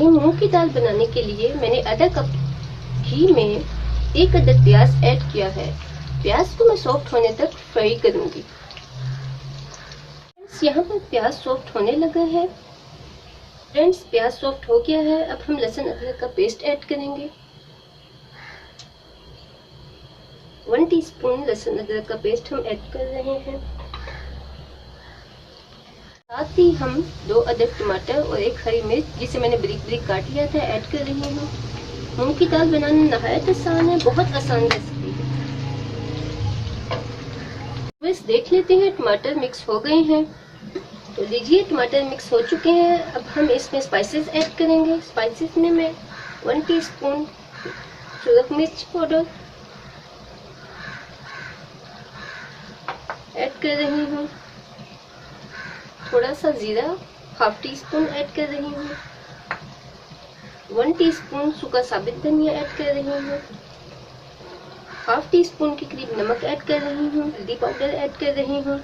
मूंग की दाल बनाने के लिए मैंने आधा कप घी में 1 अदद प्याज ऐड किया है। प्याज को मैं सॉफ्ट होने तक फ्राई करूंगी। यहाँ पर प्याज सॉफ्ट होने लगा है। फ्रेंड्स, प्याज सॉफ्ट हो गया है। अब हम लहसुन अदरक का पेस्ट ऐड करेंगे। 1 टीस्पून लहसुन अदरक का पेस्ट हम ऐड कर रहे हैं। साथ ही हम 2 अदद टमाटर और 1 हरी मिर्च जिसे मैंने बारीक बारीक काट लिया था ऐड कर रही हूँ। मूंग की दाल बनाना नहायत आसान है, बहुत आसान रेसिपी है। बस देख लेते हैं टमाटर मिक्स हो गए हैं। तो लीजिए, टमाटर मिक्स हो चुके हैं। अब हम इसमें स्पाइसेस ऐड करेंगे। स्पाइसेस में मैं 1 टीस्पून सूरज मिर्च पाउडर ऐड कर रही हूँ। थोड़ा सा जीरा 1/2 टीस्पून ऐड कर रही हूँ। 1 टीस्पून सूखा साबित धनिया ऐड कर रही हूँ। 1/2 टीस्पून के करीब नमक ऐड कर रही हूँ। हल्दी पाउडर ऐड कर रही हूँ।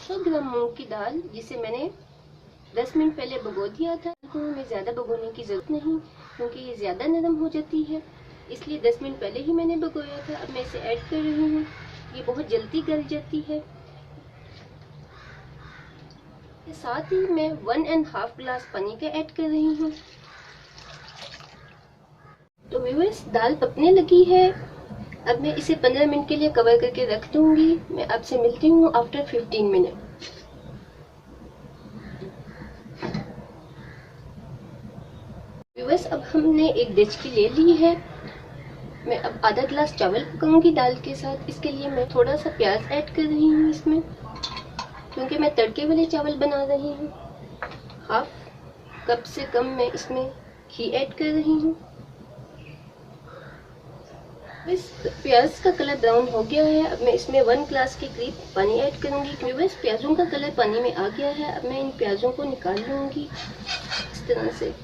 100 ग्राम मूंग की दाल जिसे मैंने 10 मिनट पहले भिगो दिया था। इसको हमें ज़्यादा भिगोने की ज़रूरत नहीं, क्योंकि ये ज़्यादा नरम हो जाती है, इसलिए 10 मिनट पहले ही मैंने भिगोया था। अब मैं इसे ऐड कर रही हूँ। ये बहुत जल्दी गल जाती है। साथ ही मैं 1.5 ग्लास पानी का ऐड कर रही हूँ। तो व्यूअर्स, दाल पकने लगी है। अब मैं इसे 15 मिनट के लिए कवर करके रख दूंगी। मैं आपसे मिलती हूँ आफ्टर 15 मिनट। व्यूअर्स, अब हमने एक डेचकी ले ली है। मैं अब आधा ग्लास चावल पकाऊंगी दाल के साथ। इसके लिए मैं थोड़ा सा प्याज ऐड कर रही हूँ इसमें, क्योंकि मैं तड़के वाले चावल बना रही हूँ। 1/2 कप से कम मैं इसमें घी ऐड कर रही हूँ। इस प्याज का कलर ब्राउन हो गया है। अब मैं इसमें 1 ग्लास के करीब पानी ऐड करूंगी। बस प्याजों का कलर पानी में आ गया है। अब मैं इन प्याजों को निकाल लूंगी इस तरह से।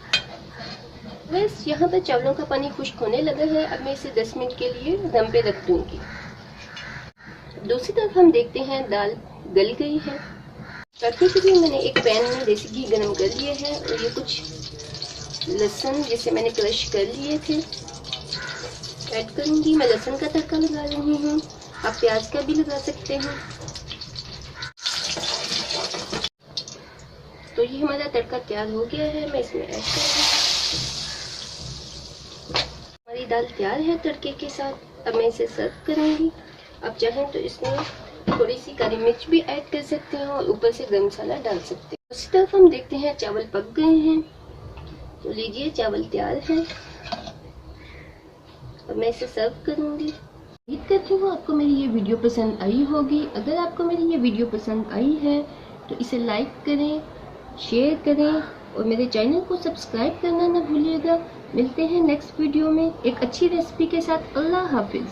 बस यहाँ पर चावलों का पानी खुश्क होने लगा है। अब मैं इसे 10 मिनट के लिए दम पे रख दूंगी। दूसरी तरफ हम देखते हैं दाल गल गई है। तड़के के लिए मैंने एक पैन में देसी घी गरम कर लिया है और ये कुछ लहसुन जिसे मैंने क्रश कर लिए थे ऐड करूंगी। मैं लहसुन का तड़का लगा रही हूँ, आप प्याज का भी लगा सकते हैं। तो ये हमारा तड़का तैयार हो गया है। मैं इसमें ऐड कर रही हूँ। हमारी दाल तैयार है तड़के के साथ। अब मैं इसे सर्व करूंगी। आप चाहें तो इसमें थोड़ी सी काली मिर्च भी ऐड कर सकते हैं और ऊपर से गरम मसाला डाल सकते हैं। उसी तरफ हम देखते हैं चावल पक गए हैं। तो लीजिए, चावल तैयार है। अब मैं इसे सर्व करूंगी। उम्मीद करती हूँ आपको मेरी ये वीडियो पसंद आई होगी। अगर आपको मेरी ये वीडियो पसंद आई है तो इसे लाइक करें, शेयर करें और मेरे चैनल को सब्सक्राइब करना ना भूलिएगा। मिलते हैं नेक्स्ट वीडियो में एक अच्छी रेसिपी के साथ। अल्लाह हाफिज।